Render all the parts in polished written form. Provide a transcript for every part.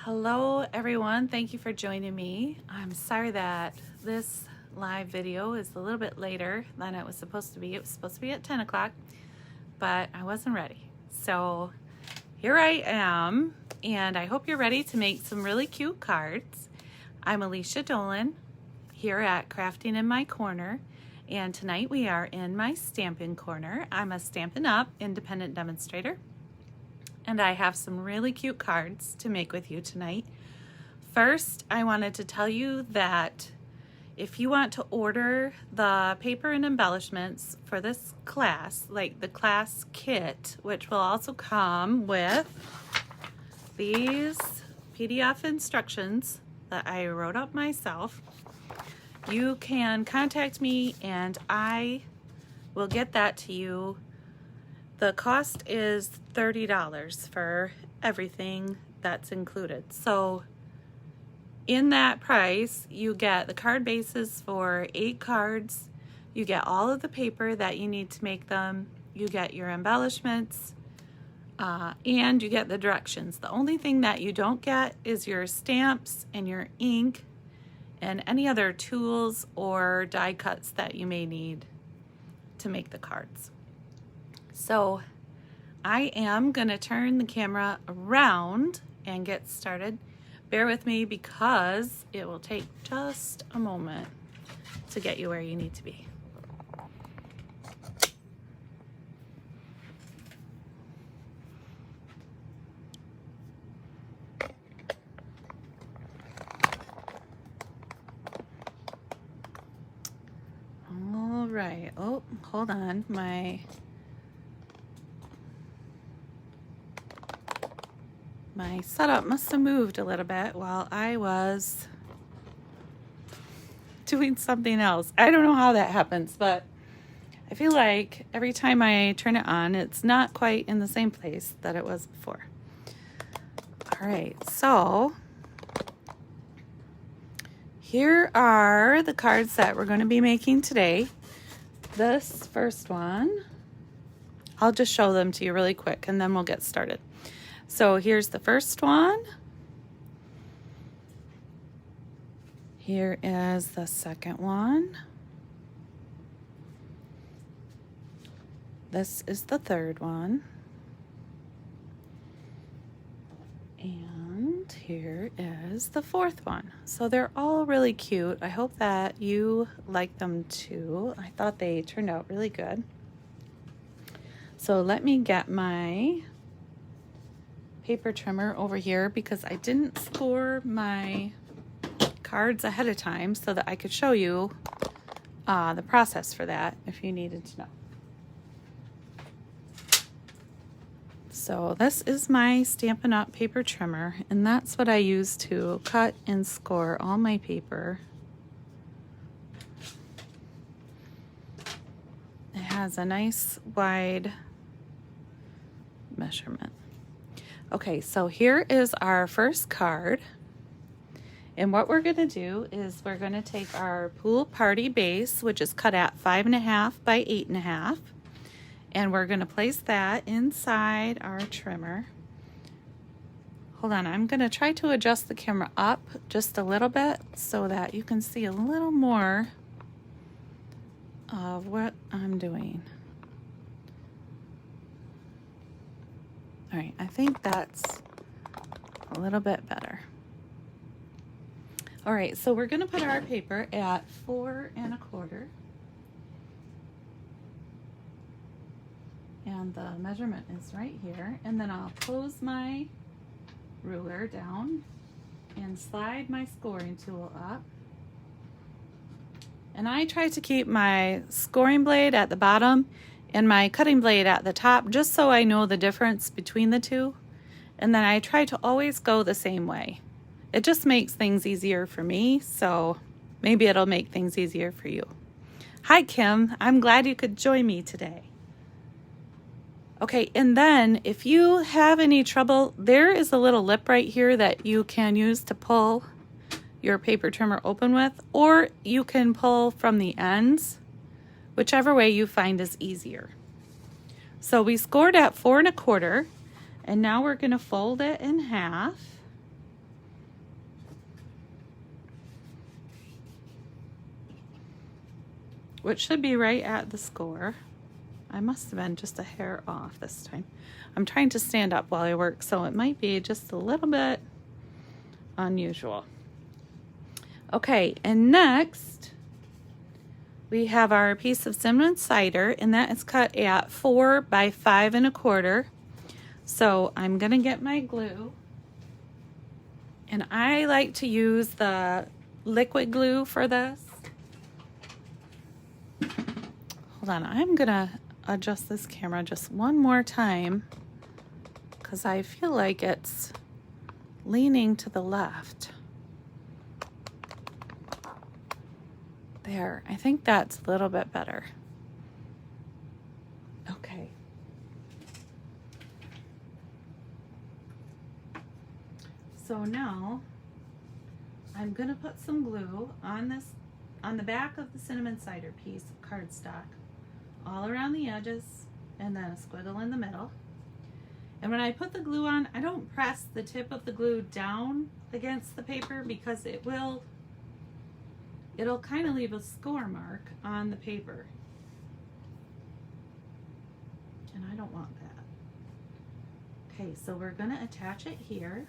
Hello everyone, thank you for joining me. I'm sorry that this live video is a little bit later than it was supposed to be. It was supposed to be at 10 o'clock, but I wasn't ready. So here I am, and I hope you're ready to make some really cute cards. I'm Alicia Dolan here at Crafting in My Corner, and tonight we are in my Stampin' Corner. I'm a Stampin' Up! Independent demonstrator. And I have some really cute cards to make with you tonight. First, I wanted to tell you that if you want to order the paper and embellishments for this class, like the class kit, which will also come with these PDF instructions that I wrote up myself, you can contact me and I will get that to you. The cost is $30 for everything that's included. So in that price, you get the card bases for 8 cards. You get all of the paper that you need to make them. You get your embellishments, and you get the directions. The only thing that you don't get is your stamps and your ink and any other tools or die cuts that you may need to make the cards. So I am going to turn the camera around and get started. Bear with me because it will take just a moment to get you where you need to be. All right. Oh, hold on. My setup must have moved a little bit while I was doing something else. I don't know how that happens, but I feel like every time I turn it on, it's not quite in the same place that it was before. All right, so here are the cards that we're going to be making today. This first one, I'll just show them to you really quick and then we'll get started. So here's the first one. Here is the second one. This is the third one. And here is the fourth one. So they're all really cute. I hope that you like them too. I thought they turned out really good. So let me get my paper trimmer over here because I didn't score my cards ahead of time so that I could show you the process for that if you needed to know. So this is my Stampin' Up! Paper trimmer, and that's what I use to cut and score all my paper. It has a nice wide measurement. Okay, so here is our first card. And what we're going to do is we're going to take our pool party base, which is cut at 5.5 by 8.5, and we're going to place that inside our trimmer. Hold on, I'm going to try to adjust the camera up just a little bit so that you can see a little more of what I'm doing. All right, I think that's a little bit better. All right, so we're gonna put our paper at 4 1/4. And the measurement is right here. And then I'll close my ruler down and slide my scoring tool up. And I try to keep my scoring blade at the bottom and my cutting blade at the top, just so I know the difference between the two. And then I try to always go the same way. It just makes things easier for me, so maybe it'll make things easier for you. Hi, Kim. I'm glad you could join me today. Okay, and then if you have any trouble, there is a little lip right here that you can use to pull your paper trimmer open with, or you can pull from the ends, whichever way you find is easier. So we scored at 4 1/4, and now we're going to fold it in half which should be right at the score. I must have been just a hair off this time. I'm trying to stand up while I work, so it might be just a little bit unusual. Okay, and next we have our piece of cinnamon cider, and that is cut at 4 by 5 1/4. So I'm gonna get my glue, and I like to use the liquid glue for this. Hold on, I'm gonna adjust this camera just one more time because I feel like it's leaning to the left. There, I think that's a little bit better. Okay. So now I'm gonna put some glue on the back of the cinnamon cider piece of cardstock, all around the edges, and then a squiggle in the middle. And when I put the glue on, I don't press the tip of the glue down against the paper because it'll kind of leave a score mark on the paper. And I don't want that. Okay, so we're gonna attach it here.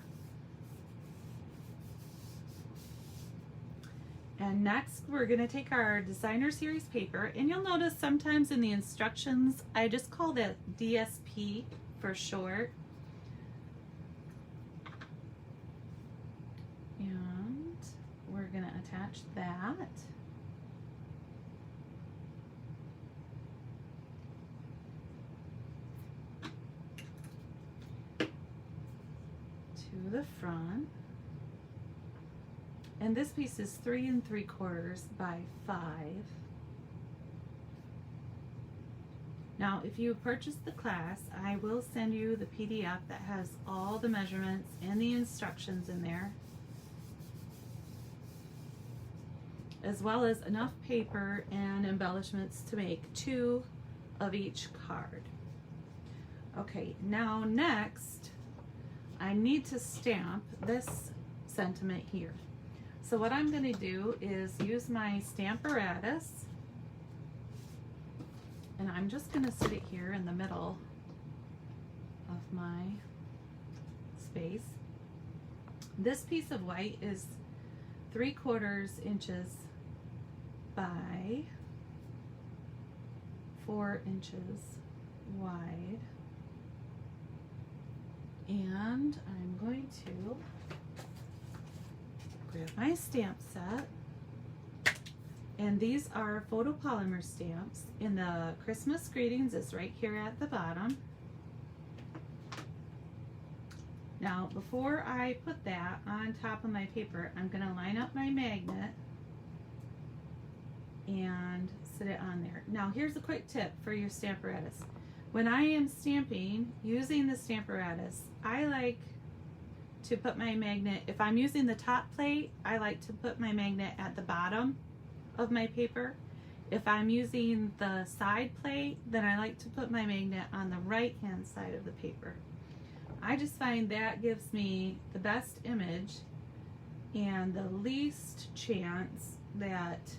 And next we're gonna take our designer series paper, and you'll notice sometimes in the instructions, I just call that DSP for short. And we're gonna attach that. To the front. And this piece is 3 3/4 by 5. Now, if you purchase the class, I will send you the PDF that has all the measurements and the instructions in there, as well as enough paper and embellishments to make 2 of each card. Okay, now next, I need to stamp this sentiment here. So what I'm going to do is use my Stamparatus, and I'm just going to sit it here in the middle of my space. This piece of white is 3/4 inches by 4 inches wide, and I'm going to grab my stamp set, and these are photopolymer stamps, and the Christmas greetings is right here at the bottom. Now before I put that on top of my paper, I'm going to line up my magnet and sit it on there. Now here's a quick tip for your Stamparatus. When I am stamping using the Stamparatus, I like to put my magnet, if I'm using the top plate, I like to put my magnet at the bottom of my paper. If I'm using the side plate, then I like to put my magnet on the right hand side of the paper. I just find that gives me the best image and the least chance that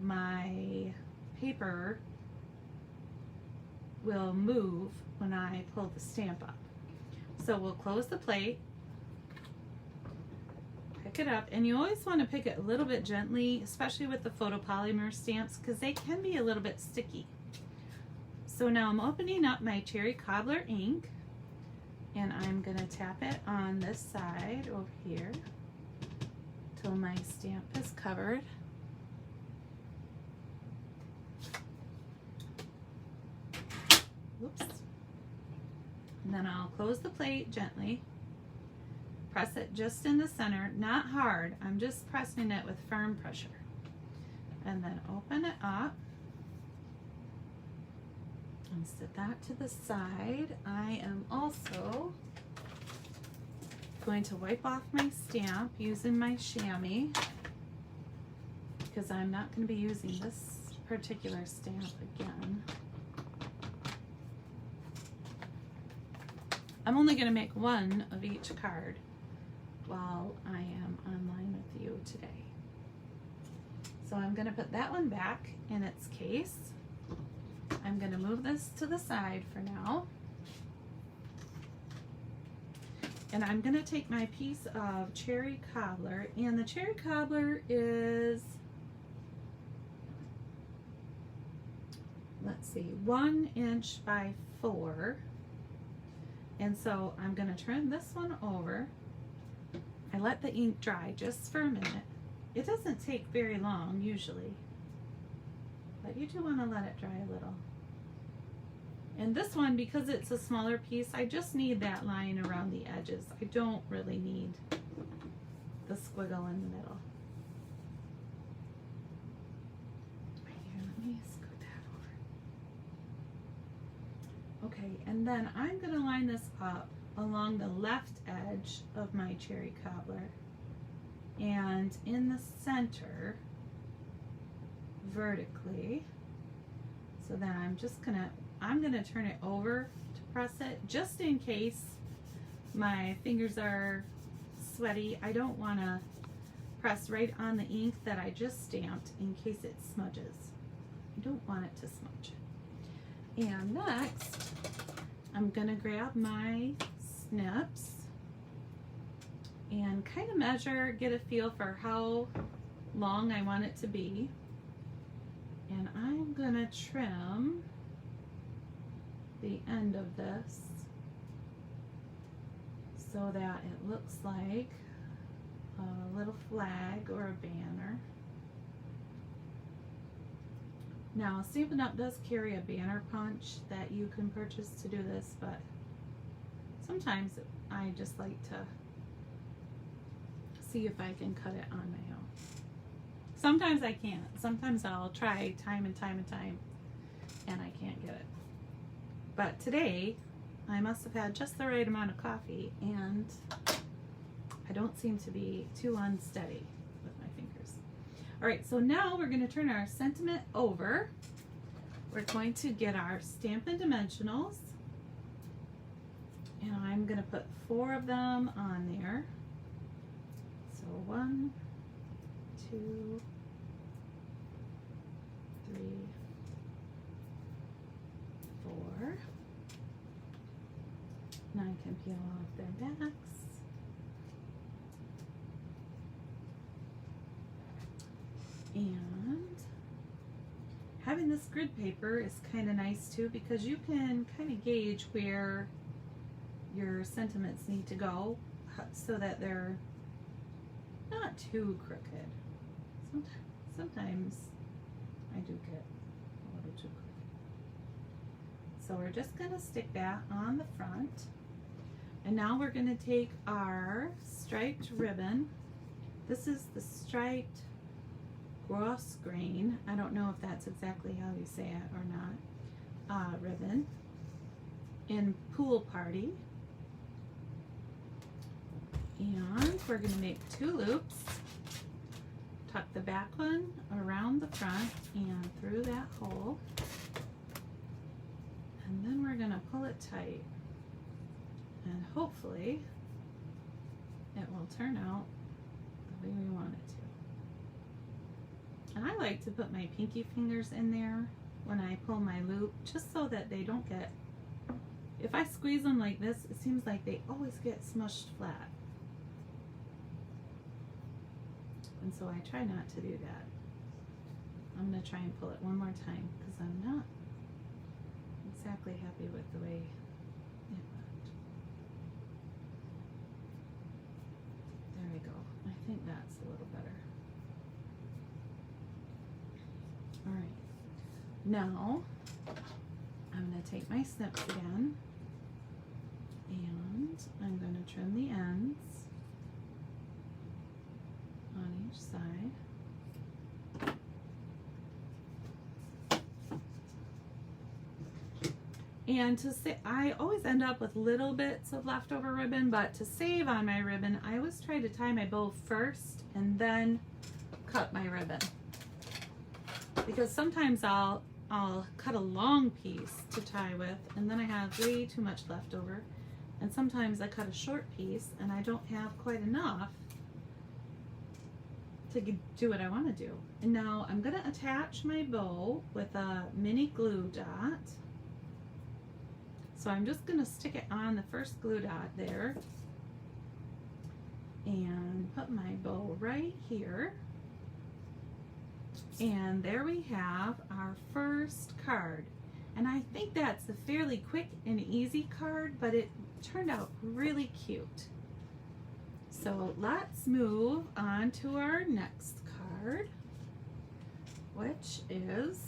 my paper will move when I pull the stamp up. So we'll close the plate, pick it up, and you always want to pick it a little bit gently, especially with the photopolymer stamps, because they can be a little bit sticky. So now I'm opening up my cherry cobbler ink, and I'm going to tap it on this side over here till my stamp is covered. Whoops. And then I'll close the plate gently, press it just in the center, not hard, I'm just pressing it with firm pressure. And then open it up and set that to the side. I am also going to wipe off my stamp using my chamois because I'm not going to be using this particular stamp again. I'm only going to make 1 of each card while I am online with you today. So I'm going to put that one back in its case. I'm going to move this to the side for now. And I'm going to take my piece of cherry cobbler, and the cherry cobbler is, let's see, 1 inch by 4. And so I'm going to turn this one over. I let the ink dry just for a minute. It doesn't take very long usually, but you do want to let it dry a little. And this one, because it's a smaller piece, I just need that line around the edges. I don't really need the squiggle in the middle. Right here, let me scoot that over. Okay, and then I'm going to line this up along the left edge of my cherry cobbler. And in the center, vertically, so then I'm gonna turn it over to press it, just in case my fingers are sweaty. I don't want to press right on the ink that I just stamped in case it smudges. I don't want it to smudge. And next, I'm gonna grab my snips and kind of measure, get a feel for how long I want it to be. And I'm gonna trim the end of this so that it looks like a little flag or a banner. Now, Stampin' Up! Does carry a banner punch that you can purchase to do this, but sometimes I just like to see if I can cut it on my own. Sometimes I can't. Sometimes I'll try time and time and I can't get it. But today I must have had just the right amount of coffee and I don't seem to be too unsteady with my fingers. All right, so now we're going to turn our sentiment over. We're going to get our Stampin' Dimensionals, and I'm going to put 4 of them on there. So 1, 2, 3, 4. Now I can peel off their backs. And having this grid paper is kind of nice too, because you can kind of gauge where your sentiments need to go so that they're not too crooked. Sometimes I do get a little too crooked. So we're just going to stick that on the front. And now we're going to take our striped ribbon. This is the striped gross grain. I don't know if that's exactly how you say it or not. Ribbon in Pool Party. And we're going to make 2 loops. Tuck the back one around the front and through that hole. And then we're going to pull it tight. And hopefully it will turn out the way we want it to. And I like to put my pinky fingers in there when I pull my loop, just so that they don't get, if I squeeze them like this, it seems like they always get smushed flat. And so I try not to do that. I'm going to try and pull it one more time because I'm not exactly happy with the way it went. There we go. I think that's a little better. All right. Now I'm going to take my snips again and I'm going to trim the ends on each side. And to say, I always end up with little bits of leftover ribbon, but to save on my ribbon, I always try to tie my bow first and then cut my ribbon. Because sometimes I'll cut a long piece to tie with and then I have way too much left over. And sometimes I cut a short piece and I don't have quite enough to do what I want to do. And now I'm going to attach my bow with a mini glue dot. So I'm just going to stick it on the first glue dot there and put my bow right here. And there we have our first card. And I think that's a fairly quick and easy card, but it turned out really cute. So let's move on to our next card, which is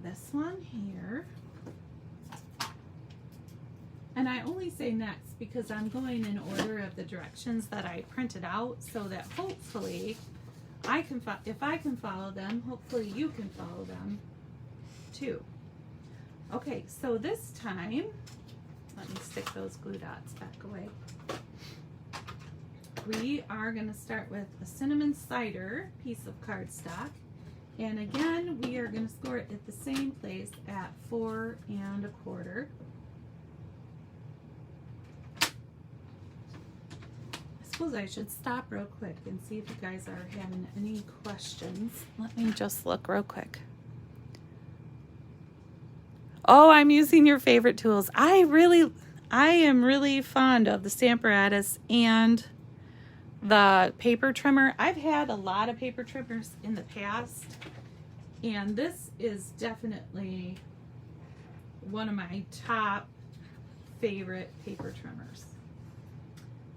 this one here. And I only say next because I'm going in order of the directions that I printed out, so that hopefully I can, if I can follow them, hopefully you can follow them too. Okay, so this time, let me stick those glue dots back away. We are going to start with a cinnamon cider piece of cardstock. And again, we are going to score it at the same place at 4 1/4. I suppose I should stop real quick and see if you guys are having any questions. Let me just look real quick. Oh, I'm using your favorite tools. I am really fond of the Stamparatus and the paper trimmer. I've had a lot of paper trimmers in the past, and this is definitely one of my top favorite paper trimmers.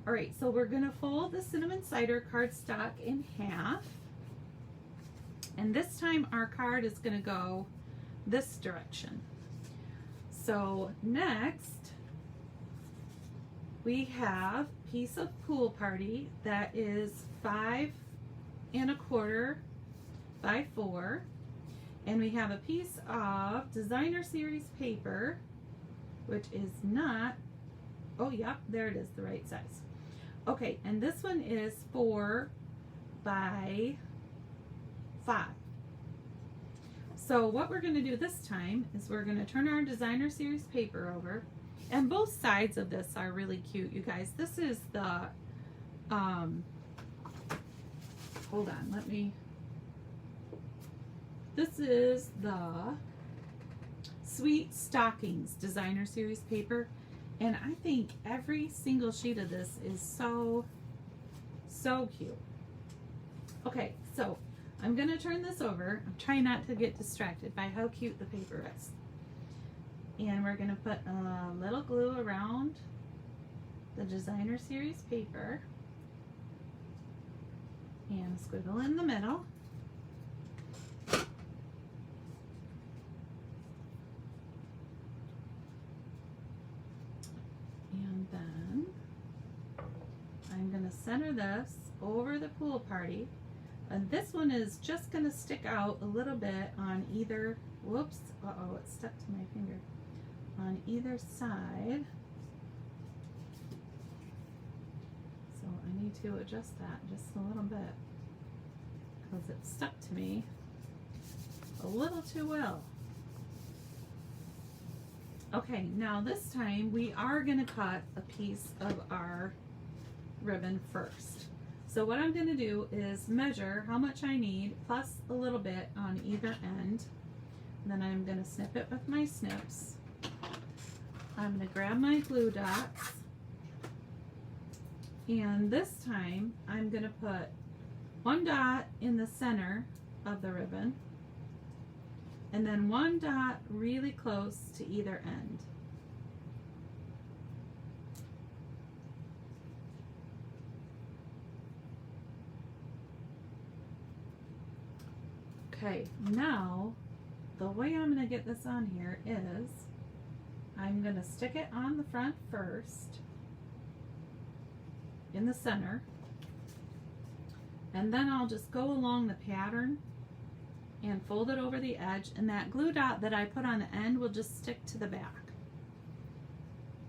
All right, so we're gonna fold the cinnamon cider cardstock in half, and this time our card is gonna go this direction. So next we have a piece of Pool Party that is 5 1/4 by 4, and we have a piece of Designer Series paper, which is not, oh yep, there it is, the right size. Okay, and this one is 4 by 5. So what we're going to do this time is we're going to turn our Designer Series paper over, and both sides of this are really cute, you guys. This is the, hold on, this is the Sweet Stockings Designer Series paper. And I think every single sheet of this is so cute. Okay, so I'm gonna turn this over. I'm trying not to get distracted by how cute the paper is. And we're gonna put a little glue around the Designer Series paper and squiggle in the middle. And then I'm going to center this over the Pool Party, and this one is just going to stick out a little bit on either, whoops, uh-oh, it stuck to my finger, on either side. So I need to adjust that just a little bit because it stuck to me a little too well. Okay, now this time we are going to cut a piece of our ribbon first. So what I'm going to do is measure how much I need plus a little bit on either end. And then I'm going to snip it with my snips. I'm going to grab my glue dots, and this time I'm going to put one dot in the center of the ribbon, and then one dot really close to either end. Okay, now the way I'm going to get this on here is I'm going to stick it on the front first in the center, and then I'll just go along the pattern and fold it over the edge, and that glue dot that I put on the end will just stick to the back.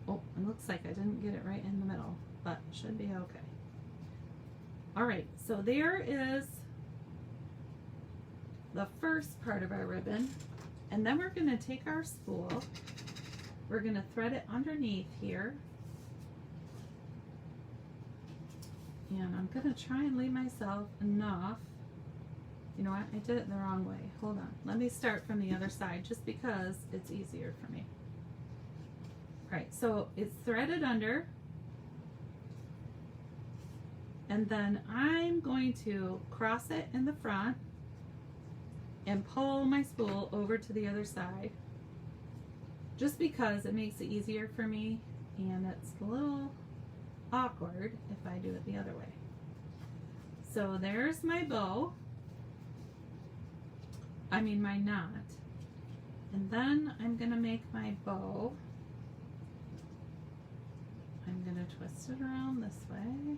Oh, it looks like I didn't get it right in the middle, but it should be okay. All right, so there is the first part of our ribbon, and then we're going to take our spool, we're going to thread it underneath here, And I'm gonna try and leave myself enough. You know what, I did it the wrong way. Hold on, let me start from the other side just because it's easier for me. All right, so it's threaded under, and then I'm going to cross it in the front and pull my spool over to the other side just because it makes it easier for me, and it's a little awkward if I do it the other way. So there's my bow, my knot, and then I'm gonna make my bow. I'm gonna twist it around this way.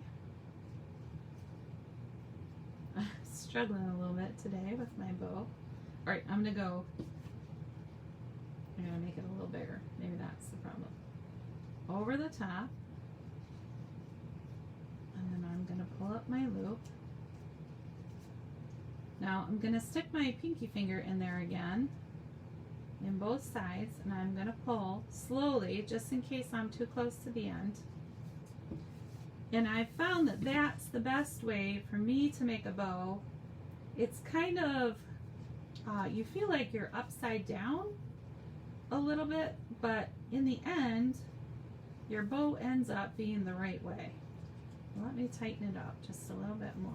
I'm struggling a little bit today with my bow. All right, I'm gonna make it a little bigger. Maybe that's the problem. Over the top, and then I'm gonna pull up my loop. Now I'm gonna stick my pinky finger in there again in both sides, and I'm gonna pull slowly just in case I'm too close to the end. And I found that that's the best way for me to make a bow. It's kind of, you feel like you're upside down a little bit, but in the end, your bow ends up being the right way. Let me tighten it up just a little bit more.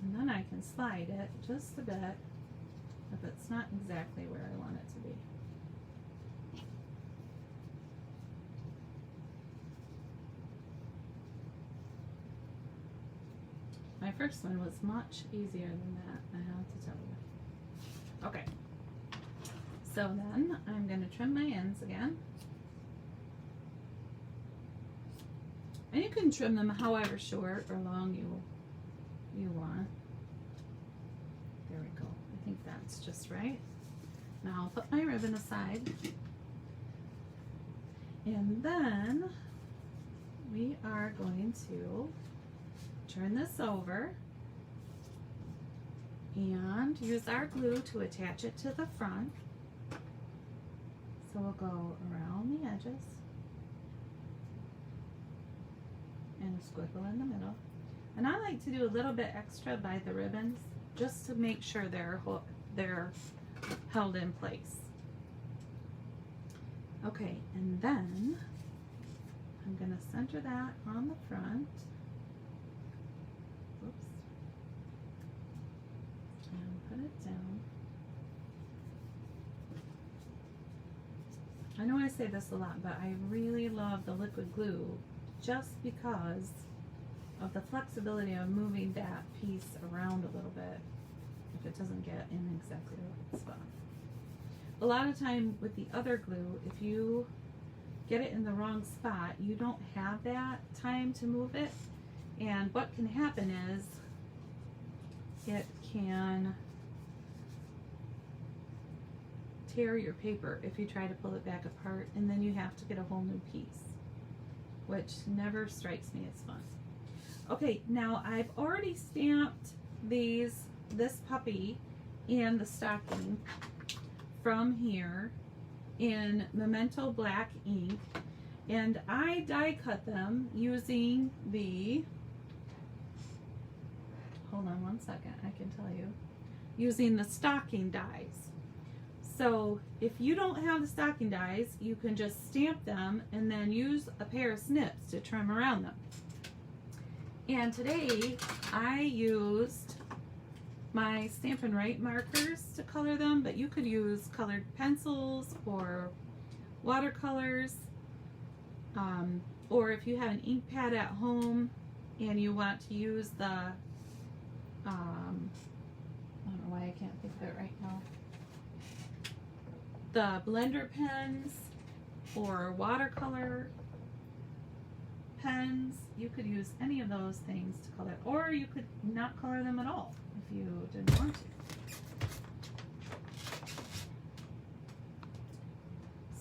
And then I can slide it just a bit if it's not exactly where I want it to be. My first one was much easier than that, I have to tell you. Okay, so then I'm going to trim my ends again. And you can trim them however short or long you want. There we go. I think that's just right. Now I'll put my ribbon aside. And then we are going to turn this over and use our glue to attach it to the front. So we'll go around the edges and a squiggle in the middle. And I like to do a little bit extra by the ribbons just to make sure they're held in place. Okay, and then I'm going to center that on the front. Oops. And put it down. I know I say this a lot, but I really love the liquid glue just because of the flexibility of moving that piece around a little bit if it doesn't get in exactly the right spot. A lot of time with the other glue, if you get it in the wrong spot, you don't have that time to move it, and what can happen is it can tear your paper if you try to pull it back apart, and then you have to get a whole new piece, which never strikes me as fun. Okay, now I've already stamped this puppy and the stocking from here in Memento black ink, and I die cut them using the, hold on one second, I can tell you, using the stocking dies. So if you don't have the stocking dies, you can just stamp them and then use a pair of snips to trim around them. And today I used my Stampin' Right markers to color them, but you could use colored pencils or watercolors, or if you have an ink pad at home and you want to use the, I don't know why I can't think of it right now, the blender pens or watercolor pens, you could use any of those things to color, or you could not color them at all if you didn't want to.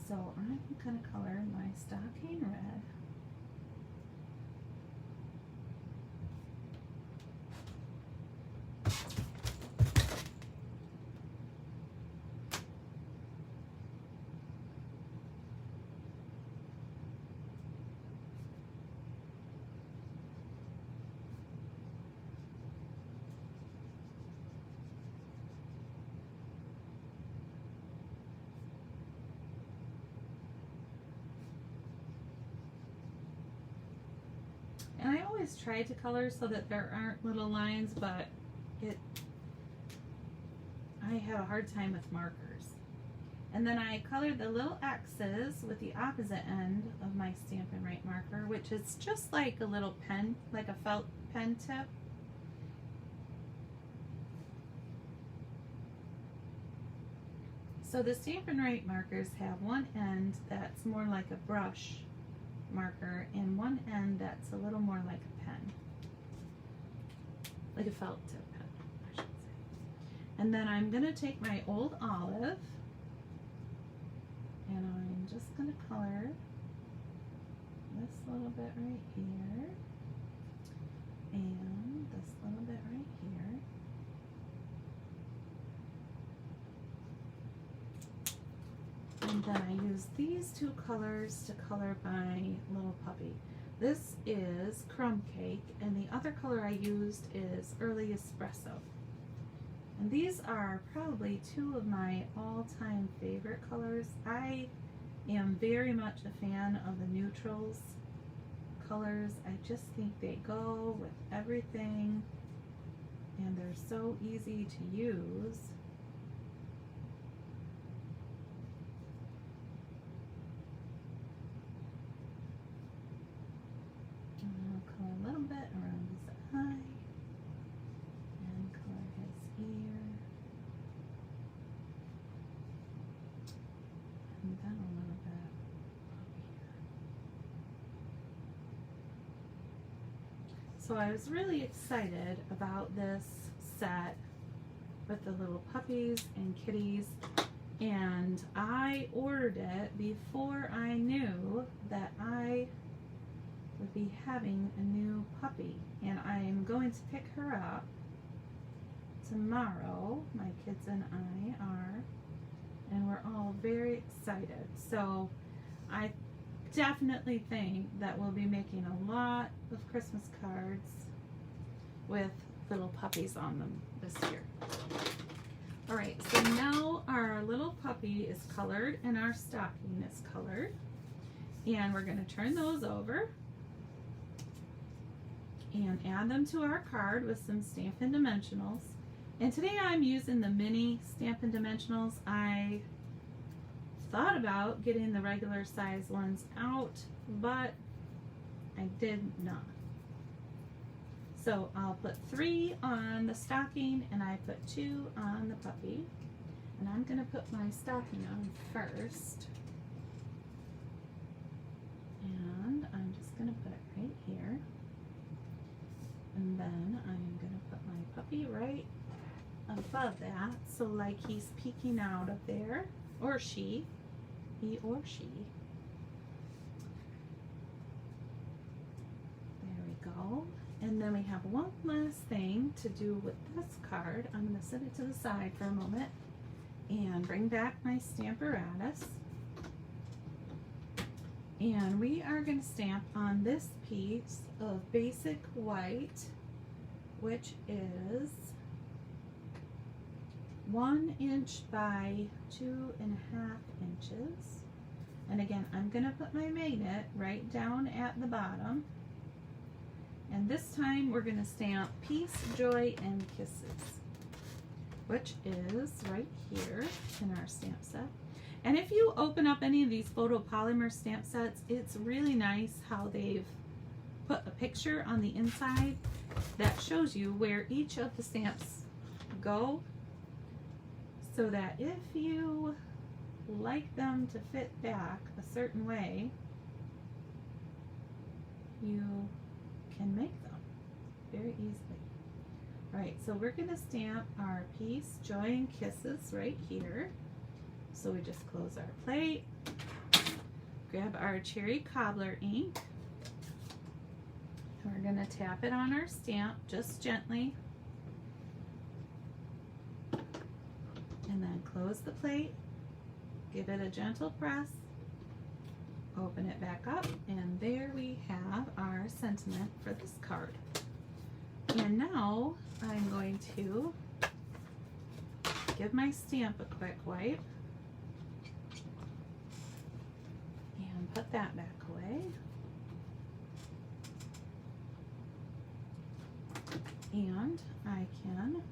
So I'm going to color my stocking red. And I always try to color so that there aren't little lines, but I have a hard time with markers. And then I colored the little X's with the opposite end of my Stampin' Right marker, which is just like a little pen, like a felt pen tip. So the Stampin' Right markers have one end that's more like a brush marker and one end that's a little more like a pen, like a felt tip pen, I should say. And then I'm going to take my old olive and I'm just going to color this little bit right here and this little bit right here. And then I use these two colors to color my little puppy. This is Crumb Cake, and the other color I used is Early Espresso. And these are probably two of my all-time favorite colors. I am very much a fan of the neutrals colors. I just think they go with everything, and they're so easy to use. A little bit around his eye and color his ear, and then a little bit over here. So I was really excited about this set with the little puppies and kitties, and I ordered it before I knew that I would be having a new puppy, and I am going to pick her up tomorrow. My kids and I are, and we're all very excited. So I definitely think that we'll be making a lot of Christmas cards with little puppies on them this year. All right, so now our little puppy is colored and our stocking is colored, and we're going to turn those over and add them to our card with some Stampin' Dimensionals. And today I'm using the mini Stampin' Dimensionals. I thought about getting the regular size ones out, but I did not. So I'll put 3 on the stocking and I put 2 on the puppy. And I'm going to put my stocking on first. And I'm just going to put it right here. And then I'm going to put my puppy right above that, so like he's peeking out of there, or she, he or she. There we go. And then we have one last thing to do with this card. I'm going to set it to the side for a moment and bring back my Stamparatus. And we are going to stamp on this piece of basic white, which is 1 inch by 2.5 inches. And again, I'm going to put my magnet right down at the bottom. And this time we're going to stamp Peace, Joy, and Kisses, which is right here in our stamp set. And if you open up any of these photopolymer stamp sets, it's really nice how they've put a picture on the inside that shows you where each of the stamps go, so that if you like them to fit back a certain way, you can make them very easily. All right, so we're going to stamp our Peace, Joy, and Kisses right here. So we just close our plate, grab our cherry cobbler ink, and we're going to tap it on our stamp just gently, and then close the plate, give it a gentle press, open it back up, and there we have our sentiment for this card. And now I'm going to give my stamp a quick wipe. Put that back away. And I can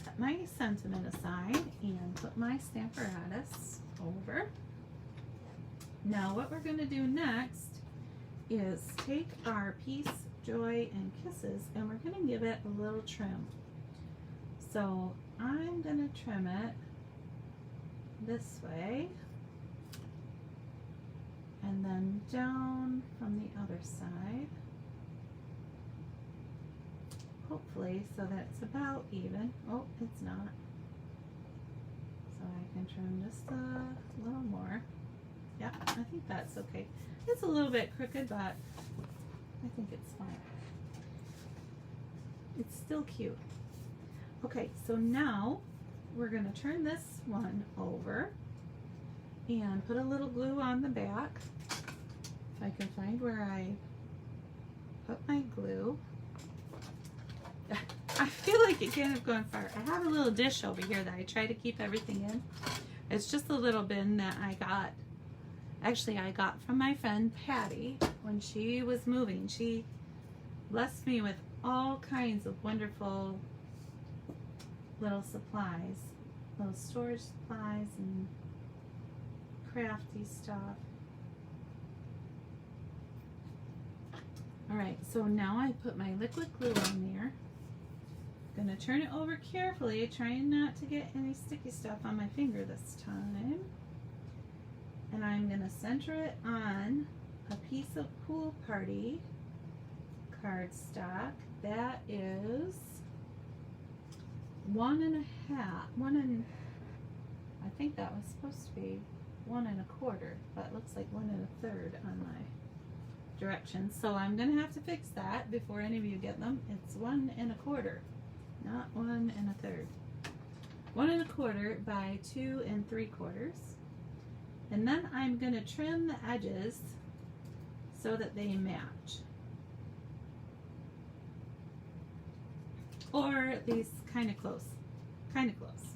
set my sentiment aside and put my Stamparatus over. Now what we're going to do next is take our Peace, Joy, and Kisses, and we're going to give it a little trim. So I'm going to trim it this way and then down from the other side, hopefully so that it's about even. Oh, it's not. So I can trim just a little more. Yeah, I think that's okay. It's a little bit crooked, but I think it's fine. It's still cute. Okay, so now we're going to turn this one over and put a little glue on the back. If I can find where I put my glue. I feel like it can't have gone far. I have a little dish over here that I try to keep everything in. It's just a little bin that I got. Actually, I got from my friend Patty when she was moving. She blessed me with all kinds of wonderful little supplies, little storage supplies and crafty stuff. Alright, so now I put my liquid glue on there. I'm going to turn it over carefully, trying not to get any sticky stuff on my finger this time. And I'm going to center it on a piece of Pool Party cardstock that is 1 1/2, I think that was supposed to be 1 1/4, but it looks like 1 1/3 on my directions. So I'm going to have to fix that before any of you get them. It's 1 1/4, not 1 1/3. 1 1/4 by 2 3/4. And then I'm going to trim the edges so that they match. Or at least kind of close. Kind of close.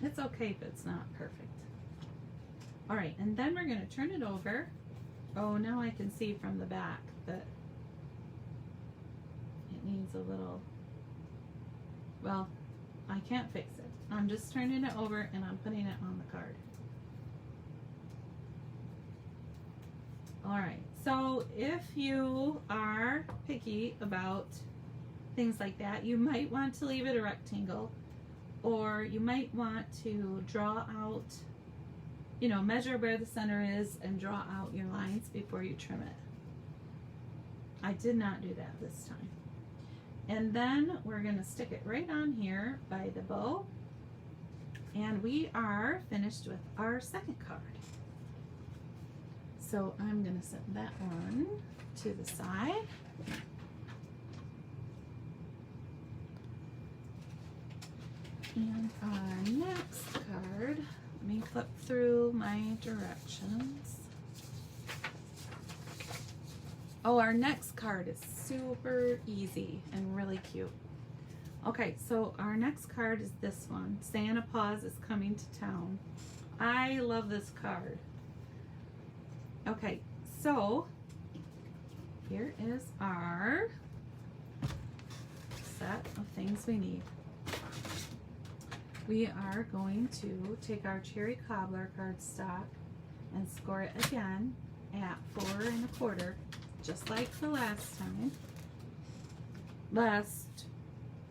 It's okay if it's not perfect. Alright, and then we're going to turn it over. Oh, now I can see from the back that it needs a little, well, I can't fix it. I'm just turning it over and I'm putting it on the card. Alright, so if you are picky about things like that, you might want to leave it a rectangle, or you might want to draw out, you know, measure where the center is and draw out your lines before you trim it. I did not do that this time. And then we're going to stick it right on here by the bow. And we are finished with our second card. So I'm going to set that one to the side. And our next card, let me flip through my directions. Oh, our next card is super easy and really cute. Okay, so our next card is this one. Santa Paws is Coming to Town. I love this card. Okay, so here is our set of things we need. We are going to take our Cherry Cobbler cardstock and score it again at 4 1/4, just like the last time.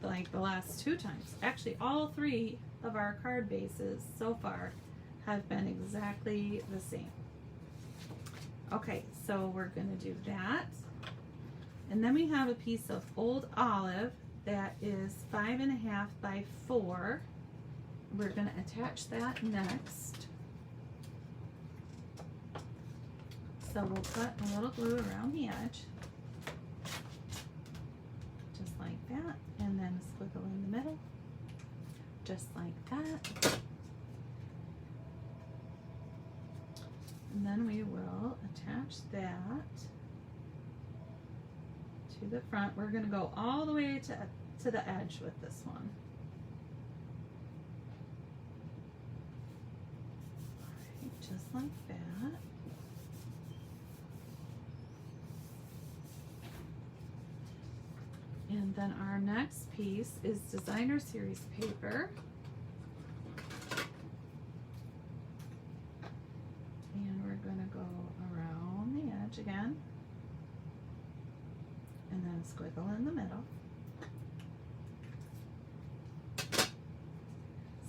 Like the last 2 times. Actually, all 3 of our card bases so far have been exactly the same. Okay, so we're going to do that. And then we have a piece of Old Olive that is 5 1/2 by 4. We're going to attach that next. So we'll put a little glue around the edge, just like that, and then a squiggle in the middle, just like that. And then we will attach that to the front. We're going to go all the way to the edge with this one. Just like that. And then our next piece is designer series paper. And we're going to go around the edge again. And then a squiggle in the middle.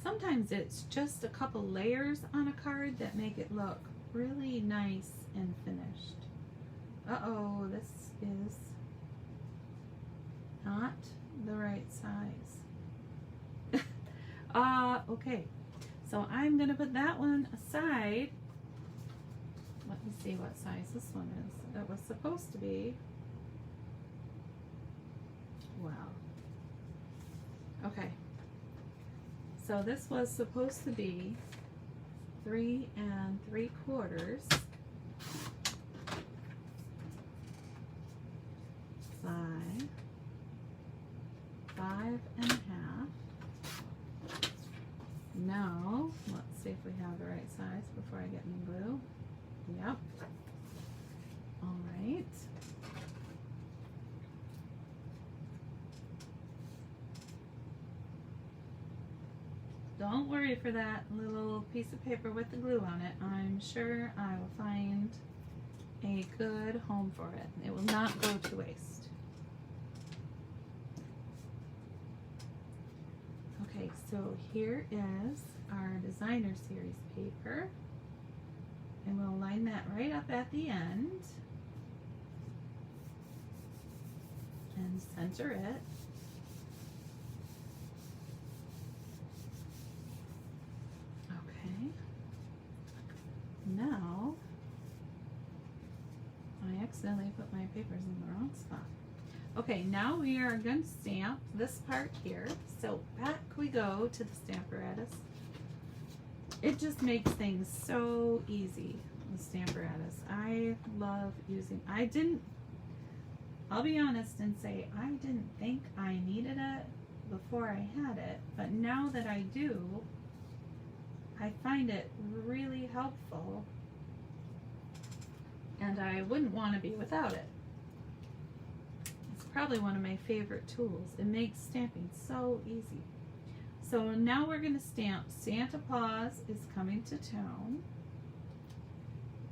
Sometimes it's just a couple layers on a card that make it look really nice and finished. Uh-oh, this is not the right size. Okay, so I'm gonna put that one aside. Let me see what size this one is. It was supposed to be, wow. Okay, so this was supposed to be 3 3/4. 5 1/2. Now, let's see if we have the right size before I get any glue. Yep. All right. Don't worry for that little piece of paper with the glue on it. I'm sure I will find a good home for it. It will not go to waste. Okay, so here is our designer series paper, and we'll line that right up at the end and center it. Okay, now I accidentally put my papers in the wrong spot. Okay, now we are going to stamp this part here. So back we go to the Stamparatus. It just makes things so easy, the Stamparatus. I love using, I'll be honest and say I didn't think I needed it before I had it, but now that I do, I find it really helpful, and I wouldn't want to be without it. Probably one of my favorite tools. It makes stamping so easy. So now we're going to stamp Santa Claus is Coming to Town,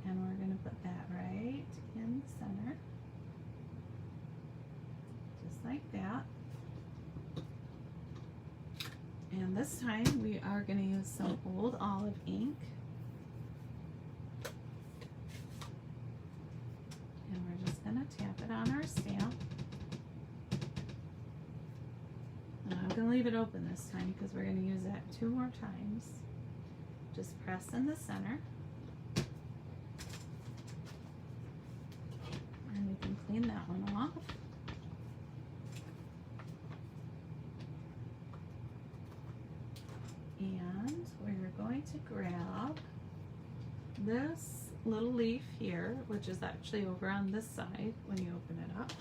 and we're going to put that right in the center, just like that. And this time we are going to use some old olive ink, and we're just going to tap it on our stamp. I'm going to leave it open this time because we're going to use that 2 more times. Just press in the center. And we can clean that one off. And we're going to grab this little leaf here, which is actually over on this side when you open it up.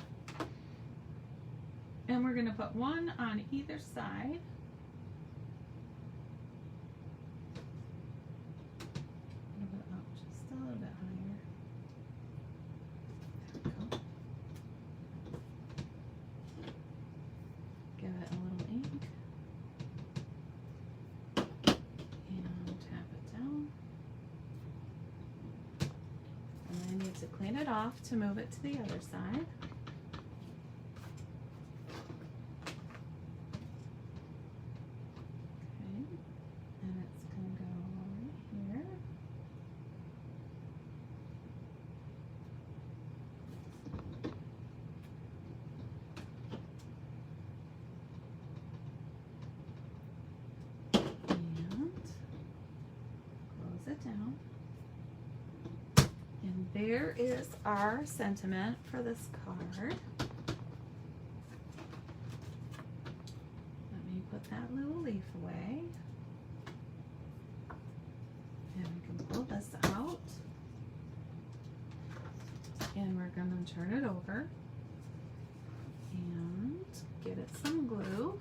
And we're going to put one on either side. A little bit up, just a little bit higher. There we go. Give it a little ink. And tap it down. And I need to clean it off to move it to the other side. Down. And there is our sentiment for this card. Let me put that little leaf away. And we can pull this out. And we're going to turn it over and give it some glue.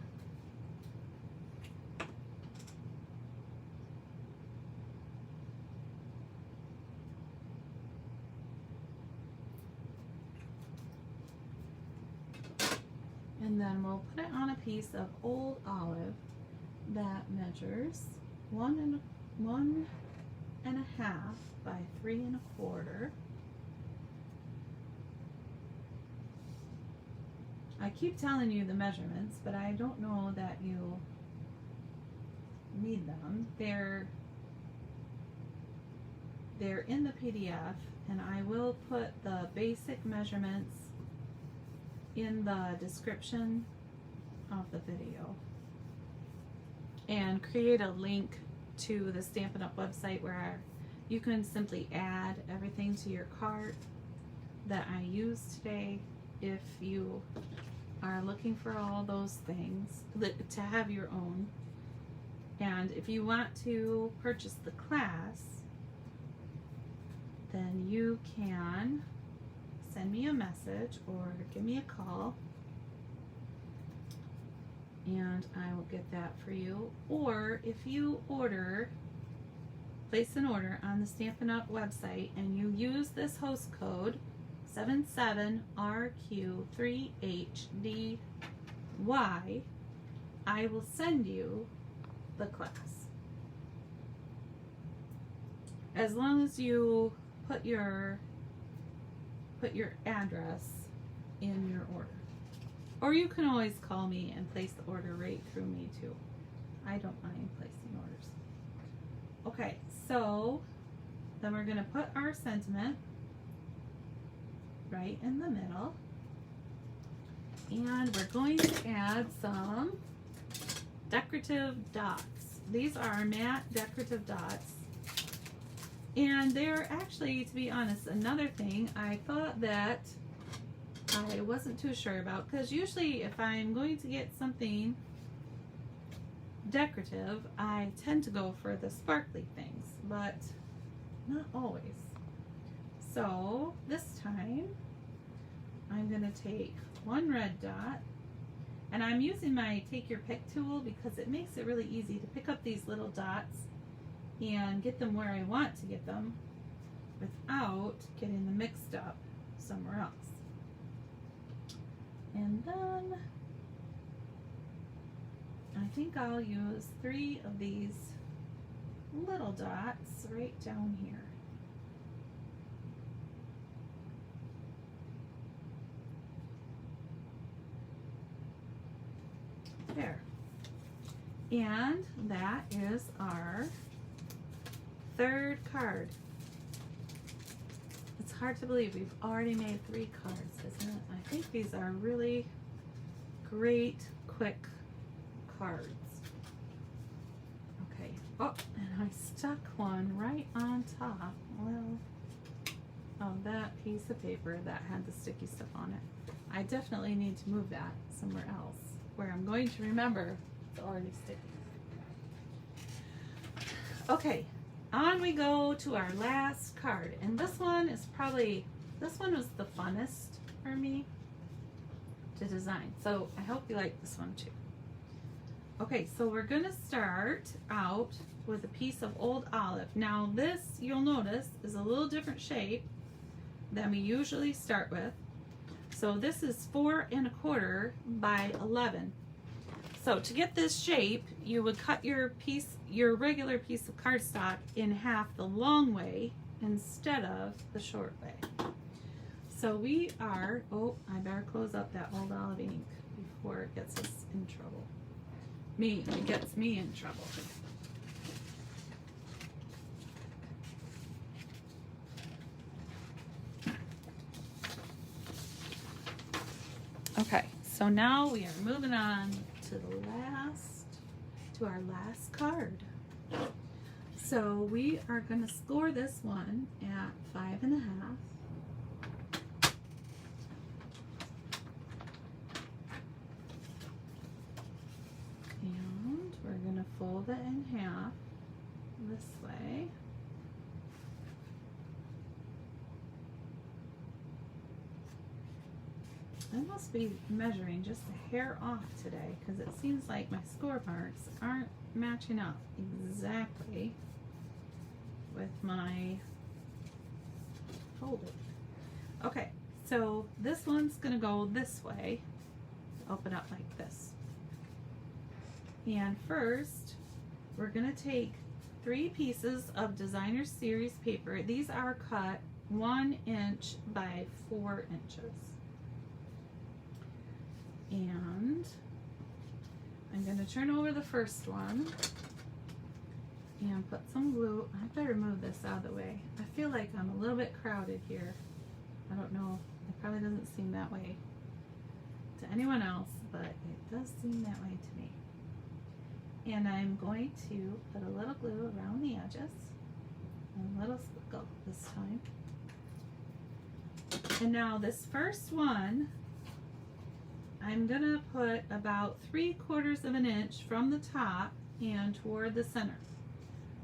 And then we'll put it on a piece of old olive that measures 1.5 by 3.25. I keep telling you the measurements, but I don't know that you need them. They're in the PDF, and I will put the basic measurements in the description of the video, and create a link to the Stampin' Up! Website where you can simply add everything to your cart that I used today if you are looking for all those things to have your own. And if you want to purchase the class, then you can send me a message or give me a call, and I will get that for you. Or if you place an order on the Stampin' Up! Website and you use this host code 77RQ3HDY, I will send you the class. As long as you put your address in your order. Or you can always call me and place the order right through me too. I don't mind placing orders. Okay, so then we're going to put our sentiment right in the middle. And we're going to add some decorative dots. These are matte decorative dots. And they're actually, to be honest, another thing I thought that I wasn't too sure about, because usually if I'm going to get something decorative, I tend to go for the sparkly things, but not always. So this time I'm going to take one red dot, and I'm using my take your pick tool because it makes it really easy to pick up these little dots and get them where I want to get them without getting them mixed up somewhere else. And then I think I'll use 3 of these little dots right down here. There. And that is our 3rd card. It's hard to believe we've already made 3 cards, isn't it? I think these are really great, quick cards. Okay. Oh, and I stuck one right on top, well, of that piece of paper that had the sticky stuff on it. I definitely need to move that somewhere else where I'm going to remember it's already sticky. Okay. On we go to our last card, and this one was the funnest for me to design, so I hope you like this one too. Okay, so we're gonna start out with a piece of old olive. Now this, you'll notice, is a little different shape than we usually start with. So this is 4.25 by 11. So to get this shape, you would cut your regular piece of cardstock in half the long way instead of the short way. So we are, oh, I better close up that old olive ink before it gets us in trouble. It gets me in trouble. Okay, so now we are moving on to our last card. So we are going to score this one at 5.5. And we're going to fold it in half this way. I must be measuring just a hair off today because it seems like my score marks aren't matching up exactly with my folding. Okay, so this one's gonna go this way, open up like this. And first, we're going to take 3 pieces of designer series paper. These are cut 1 inch by 4 inches. And I'm going to turn over the first one and put some glue. I better move this out of the way. I feel like I'm a little bit crowded here. I don't know, it probably doesn't seem that way to anyone else, but it does seem that way to me. And I'm going to put a little glue around the edges, and a little squiggle this time. And now this first one, I'm gonna put about 3/4 of an inch from the top and toward the center.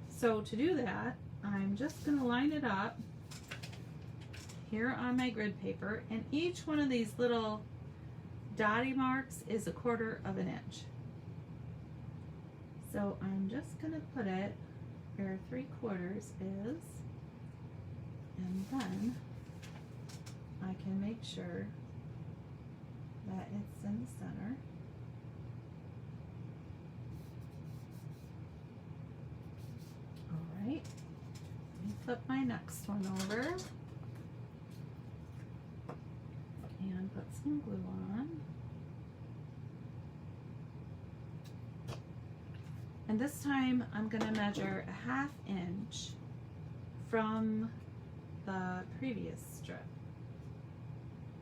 So to do that, I'm just gonna line it up here on my grid paper, and each one of these little dotty marks is 1/4 of an inch. So I'm just gonna put it where 3/4 is, and then I can make sure that it's in the center. All right, let me flip my next one over and put some glue on. And this time I'm going to measure 1/2 inch from the previous strip.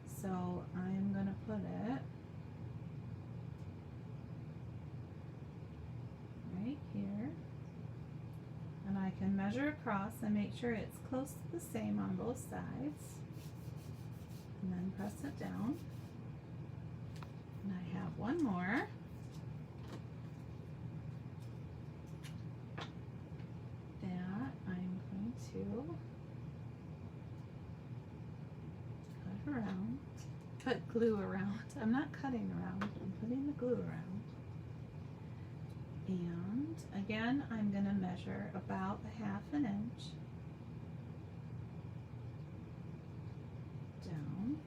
So I'm going to put it right here, and I can measure across and make sure it's close to the same on both sides, and then press it down. And I have one more. That I'm going to cut around. Put glue around. I'm not cutting around, I'm putting the glue around. And again, I'm going to measure about 1/2 inch down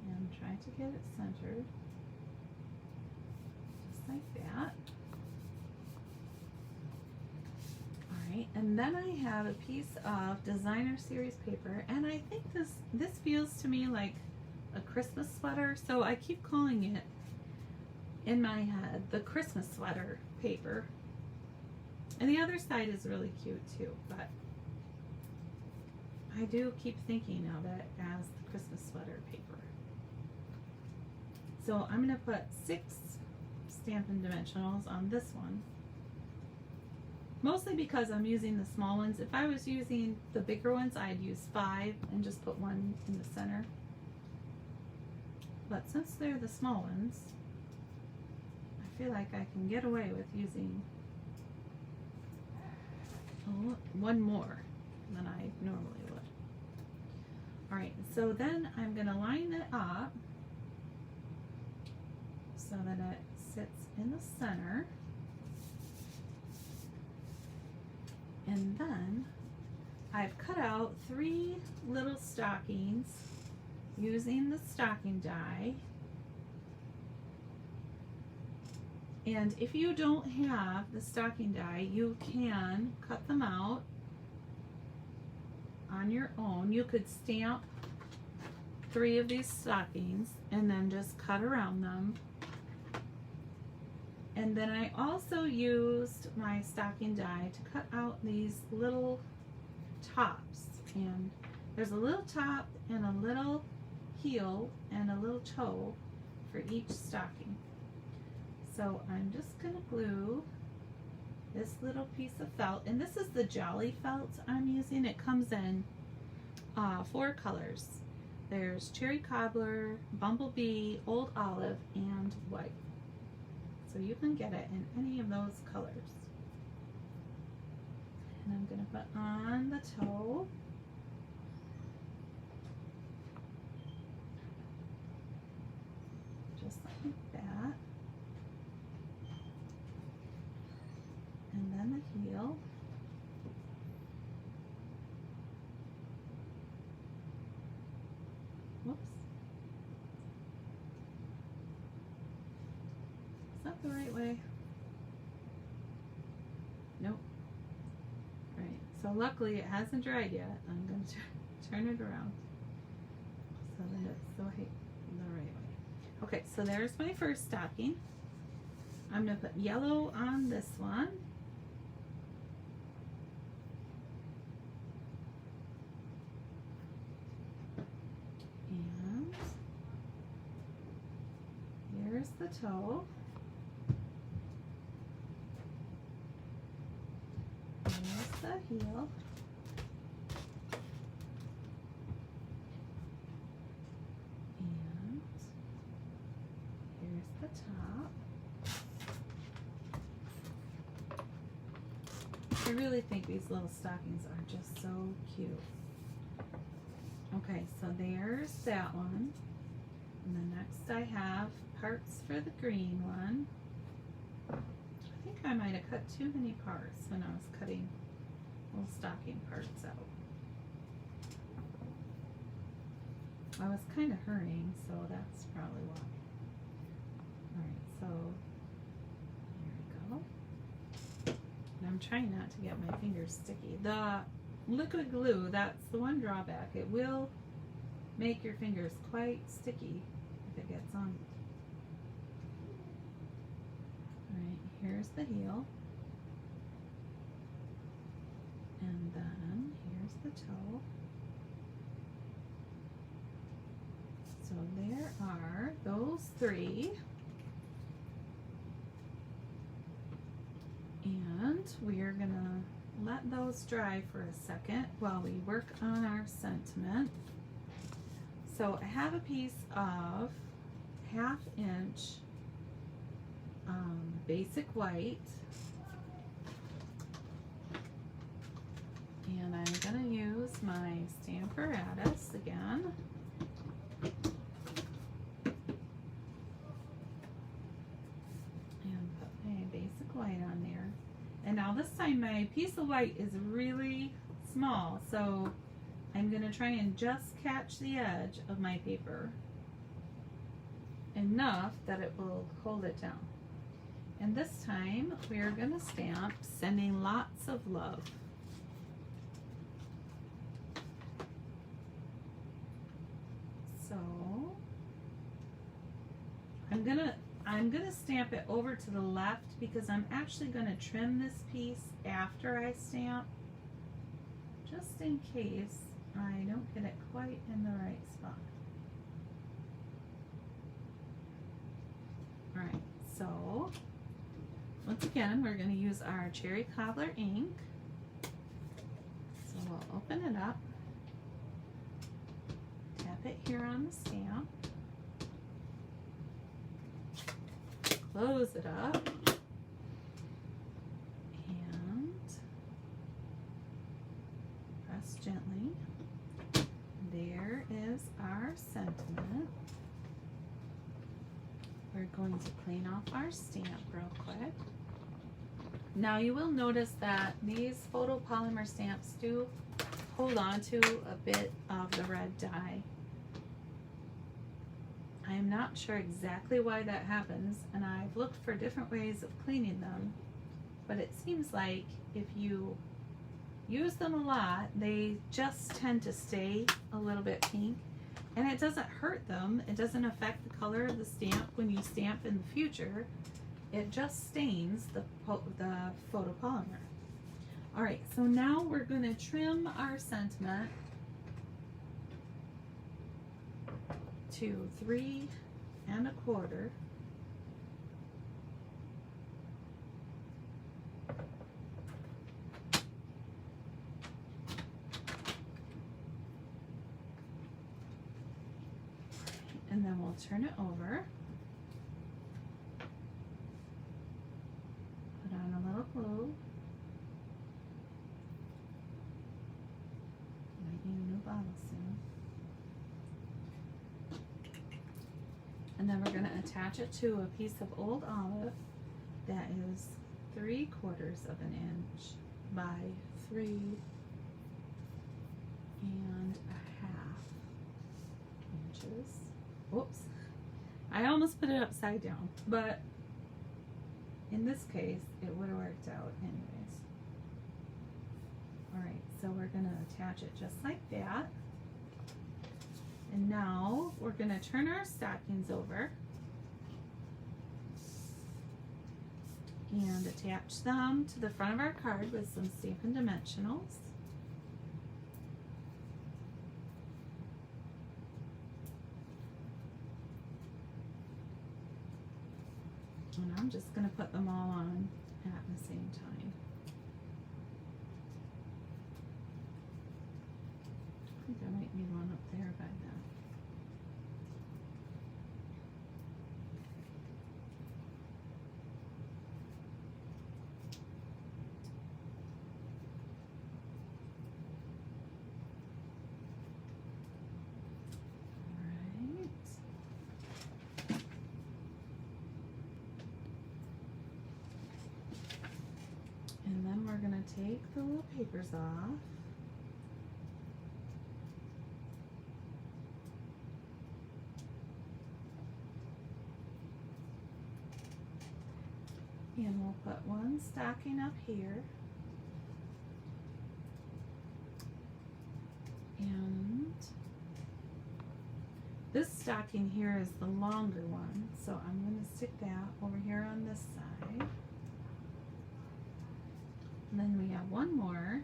and try to get it centered, just like that. Alright, and then I have a piece of designer series paper, and I think this feels to me like a Christmas sweater, so I keep calling it in my head the Christmas sweater paper. And the other side is really cute too, but I do keep thinking of it as the Christmas sweater paper. So I'm going to put 6 Stampin' dimensionals on this one, mostly because I'm using the small ones. If I was using the bigger ones, I'd use 5 and just put 1 in the center. But since they're the small ones, I feel like I can get away with using 1 more than I normally would. Alright, so then I'm going to line it up so that it sits in the center. And then I've cut out 3 little stockings using the stocking die. And if you don't have the stocking die, you can cut them out on your own. You could stamp 3 of these stockings and then just cut around them. And then I also used my stocking die to cut out these little tops. And there's a little top and a little heel and a little toe for each stocking. So I'm just going to glue this little piece of felt, and this is the Jolly felt I'm using. It comes in 4 colors. There's Cherry Cobbler, Bumblebee, Old Olive, and White. So you can get it in any of those colors. And I'm going to put on the toe. Just like that. And then the heel. Whoops. the right way? Nope. Right, so luckily it hasn't dried yet. I'm going to turn it around so that it's the right way. Okay, so there's my first stocking. I'm going to put yellow on this one. And here's the toe. Here's the heel. And here's the top. I really think these little stockings are just so cute. Okay, so there's that one. And then next I have parts for the green one. I think I might have cut too many parts when I was cutting little stocking parts out. I was kind of hurrying, so that's probably why. Alright, so here we go. And I'm trying not to get my fingers sticky. The liquid glue, that's the one drawback. It will make your fingers quite sticky if it gets on. Alright, here's the heel. And then here's the toe. So there are those three. And we are gonna let those dry for a second while we work on our sentiment. So I have a piece of 1/2 inch basic white, and I'm gonna use my Stamparatus again. And put my basic white on there. And now this time my piece of white is really small, so I'm going to try and just catch the edge of my paper enough that it will hold it down. And this time we are going to stamp sending lots of love. So I'm gonna stamp it over to the left because I'm actually gonna trim this piece after I stamp, just in case I don't get it quite in the right spot. Alright, so once again we're gonna use our cherry cobbler ink. So we'll open it up, tap it here on the stamp, close it up, and press gently. There is our sentiment. We're going to clean off our stamp real quick. Now you will notice that these photopolymer stamps do hold on to a bit of the red dye. I am not sure exactly why that happens, and I've looked for different ways of cleaning them, but it seems like if you use them a lot, they just tend to stay a little bit pink, and it doesn't hurt them. It doesn't affect the color of the stamp when you stamp in the future. It just stains the photopolymer. Alright, so now we're going to trim our sentiment to 3 1/4. And then we'll turn it over. Put on a little glue. Might need a new bottle soon. And then we're going to attach it to a piece of old olive that is 3/4 of an inch by 3 1/2 inches. Whoops. I almost put it upside down, but in this case, it would have worked out anyways. Alright, so we're going to attach it just like that. And now we're going to turn our stockings over and attach them to the front of our card with some Stampin' Dimensionals. And I'm just going to put them all on at the same time. I think I might need one up there by now. And then we're going to take the little papers off. And we'll put one stocking up here. And this stocking here is the longer one, so I'm going to stick that over here on this side. And then we have one more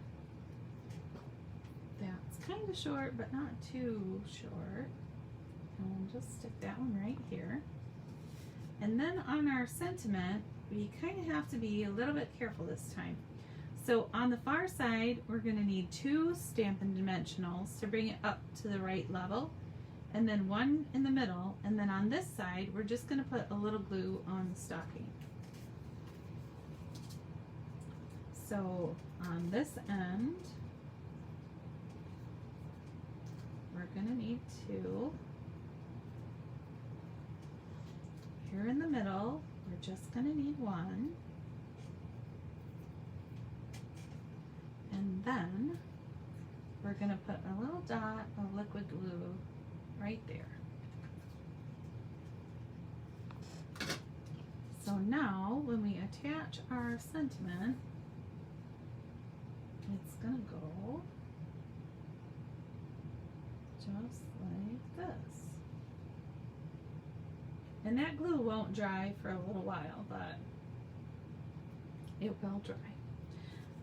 that's kind of short, but not too short. And we'll just stick that one right here. And then on our sentiment, we kind of have to be a little bit careful this time. So on the far side, we're going to need 2 Stampin' Dimensionals to bring it up to the right level, and then one in the middle, and then on this side, we're just going to put a little glue on the stocking. So on this end, we're going to need 2. Here in the middle, we're just going to need 1. And then we're going to put a little dot of liquid glue right there. So now when we attach our sentiment, it's going to go just like this. And that glue won't dry for a little while, but it will dry.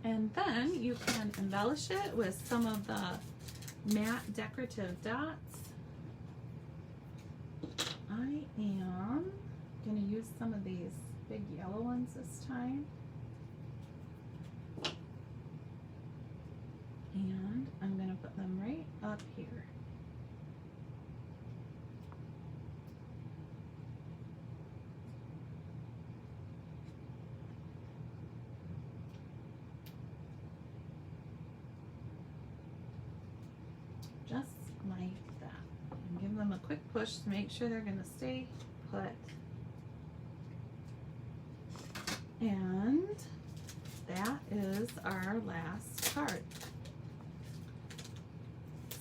And then you can embellish it with some of the matte decorative dots. I am going to use some of these big yellow ones this time. And I'm going to put them right up here. Just like that. And give them a quick push to make sure they're going to stay put. And that is our last card.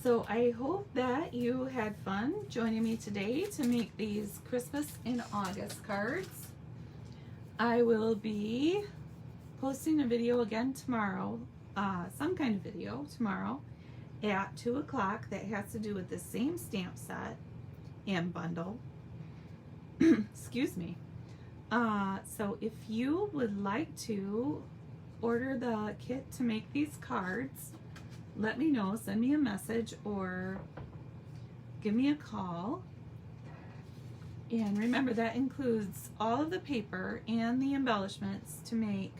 So I hope that you had fun joining me today to make these Christmas in August cards. I will be posting a video again tomorrow, some kind of video tomorrow at 2 o'clock that has to do with the same stamp set and bundle. Excuse me. So if you would like to order the kit to make these cards, let me know, send me a message or give me a call. And remember, that includes all of the paper and the embellishments to make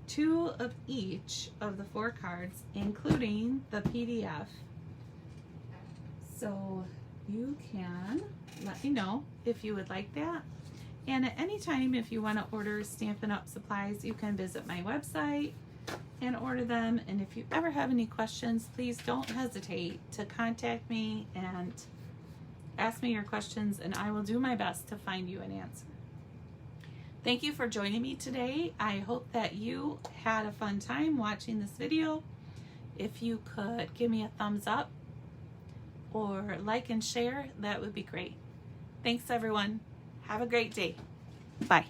2 of each of the 4 cards, including the PDF. So you can let me know if you would like that. And at any time, if you want to order Stampin' Up! Supplies, you can visit my website and order them. And if you ever have any questions, please don't hesitate to contact me and ask me your questions, and I will do my best to find you an answer. Thank you for joining me today. I hope that you had a fun time watching this video. If you could give me a thumbs up or like and share, that would be great. Thanks everyone. Have a great day. Bye.